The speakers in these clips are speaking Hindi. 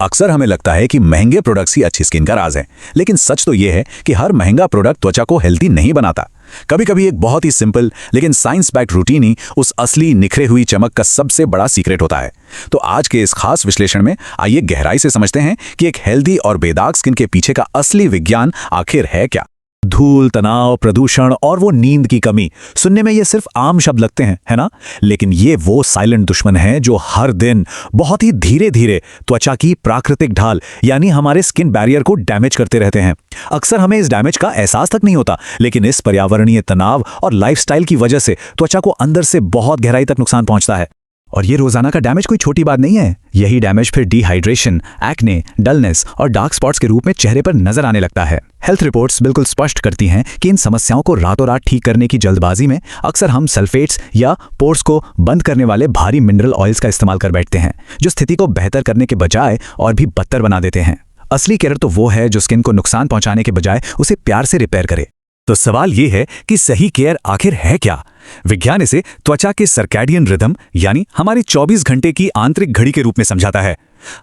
अक्सर हमें लगता है कि महंगे प्रोडक्ट्स ही अच्छी स्किन का राज है, लेकिन सच तो यह है कि हर महंगा प्रोडक्ट त्वचा को हेल्दी नहीं बनाता। कभी कभी एक बहुत ही सिंपल लेकिन साइंस बैक्ड रूटीन ही उस असली निखरे हुई चमक का सबसे बड़ा सीक्रेट होता है। तो आज के इस खास विश्लेषण में आइए गहराई से समझते हैं कि एक हेल्दी और बेदाग स्किन के पीछे का असली विज्ञान आखिर है क्या। धूल, तनाव, प्रदूषण और वो नींद की कमी, सुनने में ये सिर्फ आम शब्द लगते हैं, है ना? लेकिन ये वो साइलेंट दुश्मन हैं जो हर दिन बहुत ही धीरे धीरे त्वचा की प्राकृतिक ढाल यानी हमारे स्किन बैरियर को डैमेज करते रहते हैं। अक्सर हमें इस डैमेज का एहसास तक नहीं होता, लेकिन इस पर्यावरणीय तनाव और लाइफस्टाइल की वजह से त्वचा को अंदर से बहुत गहराई तक नुकसान पहुंचता है। और ये रोजाना का डैमेज कोई छोटी बात नहीं है। यही डैमेज फिर डिहाइड्रेशन, एक्ने, डलनेस और डार्क स्पॉट्स के रूप में चेहरे पर नजर आने लगता है। हेल्थ रिपोर्ट्स बिल्कुल स्पष्ट करती हैं कि इन समस्याओं को रातों रात ठीक करने की जल्दबाजी में अक्सर हम सल्फेट्स या पोर्स को बंद करने वाले भारी मिनरल ऑयल्स का इस्तेमाल कर बैठते हैं, जो स्थिति को बेहतर करने के बजाय और भी बदतर बना देते हैं। असली केयर तो वो है जो स्किन को नुकसान पहुंचाने के बजाय उसे प्यार से रिपेयर करे। तो सवाल ये है कि सही केयर आखिर है क्या? विज्ञान इसे त्वचा के सर्कैडियन रिदम यानी हमारी 24 घंटे की आंतरिक घड़ी के रूप में समझाता है।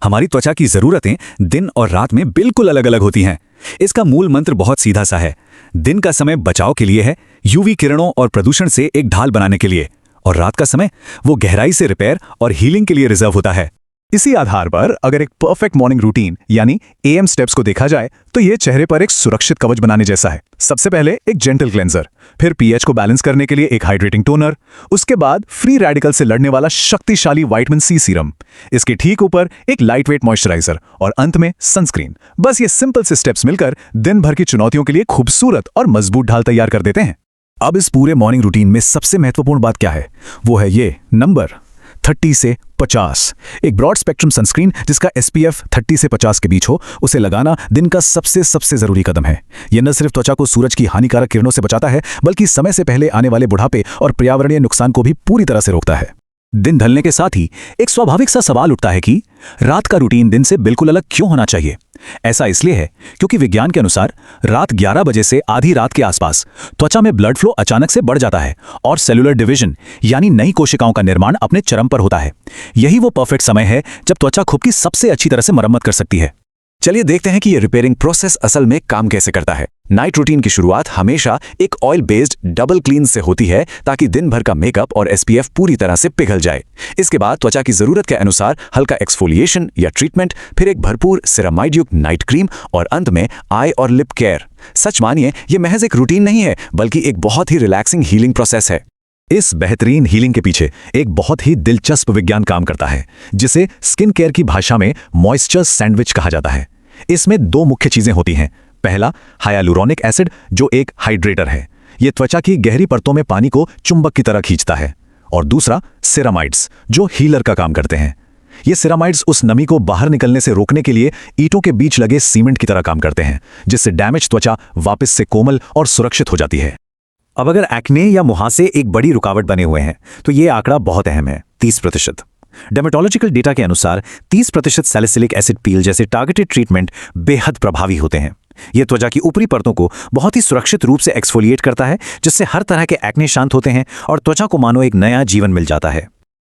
हमारी त्वचा की जरूरतें दिन और रात में बिल्कुल अलग अलग होती हैं। इसका मूल मंत्र बहुत सीधा सा है। दिन का समय बचाव के लिए है, यूवी किरणों और प्रदूषण से एक ढाल बनाने के लिए, और रात का समय वो गहराई से रिपेयर और हीलिंग के लिए रिजर्व होता है। इसी आधार पर अगर एक परफेक्ट मॉर्निंग रूटीन यानी एएम स्टेप्स को देखा जाए तो ये चेहरे पर एक सुरक्षित कवच बनाने जैसा है। सबसे पहले एक जेंटल क्लेंजर, फिर पीएच को बैलेंस करने के लिए एक हाइड्रेटिंग टोनर, उसके बाद फ्री रेडिकल से लड़ने वाला शक्तिशाली विटामिन सी सीरम, इसके ठीक ऊपर एक लाइटवेट मॉइस्चराइजर और अंत में सनस्क्रीन। बस ये सिंपल से स्टेप्स मिलकर दिन भर की चुनौतियों के लिए खूबसूरत और मजबूत ढाल तैयार कर देते हैं। अब इस पूरे मॉर्निंग रूटीन में सबसे महत्वपूर्ण बात क्या है? वो है ये नंबर 30 से 50। एक ब्रॉड स्पेक्ट्रम सनस्क्रीन जिसका एसपीएफ 30 से 50 के बीच हो, उसे लगाना दिन का सबसे जरूरी कदम है। यह न सिर्फ त्वचा को सूरज की हानिकारक किरणों से बचाता है, बल्कि समय से पहले आने वाले बुढ़ापे और पर्यावरणीय नुकसान को भी पूरी तरह से रोकता है। दिन ढलने के साथ ही एक स्वाभाविक सा सवाल उठता है कि रात का रूटीन दिन से बिल्कुल अलग क्यों होना चाहिए? ऐसा इसलिए है क्योंकि विज्ञान के अनुसार रात 11 बजे से आधी रात के आसपास त्वचा में ब्लड फ्लो अचानक से बढ़ जाता है और सेलुलर डिवीजन यानी नई कोशिकाओं का निर्माण अपने चरम पर होता है। यही वो परफेक्ट समय है जब त्वचा खुद की सबसे अच्छी तरह से मरम्मत कर सकती है। चलिए देखते हैं कि यह रिपेयरिंग प्रोसेस असल में काम कैसे करता है। नाइट रूटीन की शुरुआत हमेशा एक ऑयल बेस्ड डबल क्लीन से होती है ताकि दिन भर का मेकअप और एसपीएफ पूरी तरह से पिघल जाए। इसके बाद त्वचा की जरूरत के अनुसार हल्का एक्सफोलिएशन या ट्रीटमेंट, फिर एक भरपूर सेरामाइड युक्त नाइट क्रीम और अंत में आई और लिप केयर। सच मानिए ये महज एक रूटीन नहीं है, बल्कि एक बहुत ही रिलैक्सिंग हीलिंग प्रोसेस है। इस बेहतरीन हीलिंग के पीछे एक बहुत ही दिलचस्प विज्ञान काम करता है, जिसे स्किन केयर की भाषा में मॉइस्चर सैंडविच कहा जाता है। इसमें दो मुख्य चीजें होती हैं। पहला, हाइलुरोनिक एसिड जो एक हाइड्रेटर है, ये त्वचा की गहरी परतों में पानी को चुंबक की तरह खींचता है, और दूसरा सेरामाइड्स जो हीलर का काम करते हैं। ये सेरामाइड्स उस नमी को बाहर निकलने से रोकने के लिए ईंटों के बीच लगे सीमेंट की तरह काम करते हैं, जिससे डैमेज त्वचा वापस से कोमल और सुरक्षित हो जाती है। अब अगर एक्ने या मुहासे एक बड़ी रुकावट बने हुए हैं तो ये आंकड़ा बहुत अहम है, 30%। डर्मेटोलॉजिकल डेटा के अनुसार 30% सैलिसिलिक एसिड पील जैसे टारगेटेड ट्रीटमेंट बेहद प्रभावी होते हैं। यह त्वचा की ऊपरी परतों को बहुत ही सुरक्षित रूप से एक्सफोलिएट करता है, जिससे हर तरह के एक्ने शांत होते हैं और त्वचा को मानो एक नया जीवन मिल जाता है।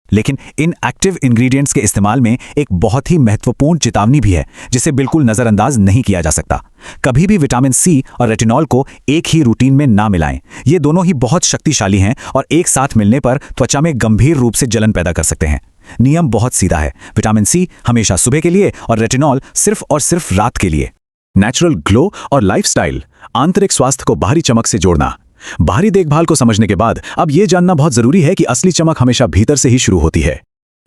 लेकिन इन एक्टिव इंग्रेडिएंट्स के इस्तेमाल में एक बहुत ही महत्वपूर्ण चेतावनी भी है, जिसे बिल्कुल नजरअंदाज नहीं किया जा सकता। कभी भी विटामिन सी और रेटिनॉल को एक ही रूटीन में ना मिलाएं। ये दोनों ही बहुत शक्तिशाली हैं और एक साथ मिलने पर त्वचा में गंभीर रूप से जलन पैदा कर सकते हैं। नियम बहुत सीधा है, विटामिन सी हमेशा सुबह के लिए और रेटिनॉल सिर्फ और सिर्फ रात के लिए। नेचुरल ग्लो और लाइफस्टाइल, आंतरिक स्वास्थ्य को बाहरी चमक से जोड़ना। बाहरी देखभाल को समझने के बाद अब यह जानना बहुत जरूरी है कि असली चमक हमेशा भीतर से ही शुरू होती है।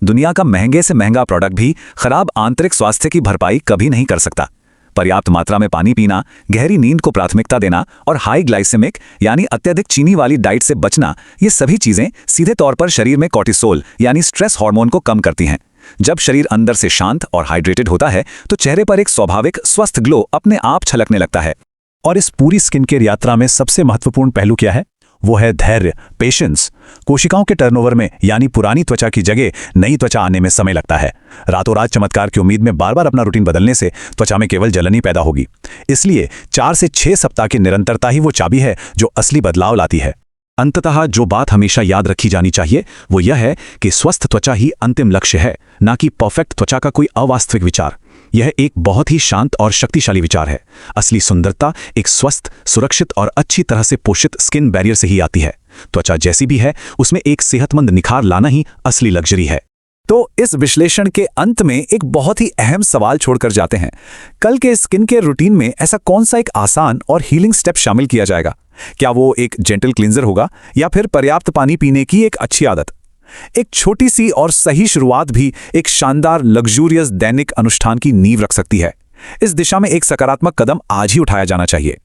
दुनिया का महंगे से महंगा प्रोडक्ट भी खराब आंतरिक स्वास्थ्य की भरपाई कभी नहीं कर सकता। पर्याप्त मात्रा में पानी पीना, गहरी नींद को प्राथमिकता देना और हाई ग्लाइसेमिक यानी अत्यधिक चीनी वाली डाइट से बचना, ये सभी चीजें सीधे तौर पर शरीर में कॉर्टिसोल यानी स्ट्रेस हार्मोन को कम करती हैं। जब शरीर अंदर से शांत और हाइड्रेटेड होता है तो चेहरे पर एक स्वाभाविक स्वस्थ ग्लो अपने आप छलकने लगता है। और इस पूरी स्किन केयर यात्रा में सबसे महत्वपूर्ण पहलू क्या है? वो है धैर्य, पेशेंस। कोशिकाओं के टर्नओवर में यानी पुरानी त्वचा की जगह नई त्वचा आने में समय लगता है। रातों रात चमत्कार की उम्मीद में बार बार अपना रूटीन बदलने से त्वचा में केवल जलन ही पैदा होगी। इसलिए 4 से 6 सप्ताह की निरंतरता ही वो चाबी है जो असली बदलाव लाती है। अंततः जो बात हमेशा याद रखी जानी चाहिए वो यह है कि स्वस्थ त्वचा ही अंतिम लक्ष्य है, ना कि परफेक्ट त्वचा का कोई अवास्तविक विचार। यह एक बहुत ही शांत और शक्तिशाली विचार है। असली सुंदरता एक स्वस्थ, सुरक्षित और अच्छी तरह से पोषित स्किन बैरियर से ही आती है। त्वचा जैसी भी है, उसमें एक सेहतमंद निखार लाना ही असली लग्जरी है। तो इस विश्लेषण के अंत में एक बहुत ही अहम सवाल छोड़कर जाते हैं। कल के स्किन केयर रूटीन में ऐसा कौन सा एक आसान और हीलिंग स्टेप शामिल किया जाएगा? क्या वो एक जेंटल क्लींजर होगा या फिर पर्याप्त पानी पीने की एक अच्छी आदत? एक छोटी सी और सही शुरुआत भी एक शानदार लग्जूरियस दैनिक अनुष्ठान की नींव रख सकती है। इस दिशा में एक सकारात्मक कदम आज ही उठाया जाना चाहिए।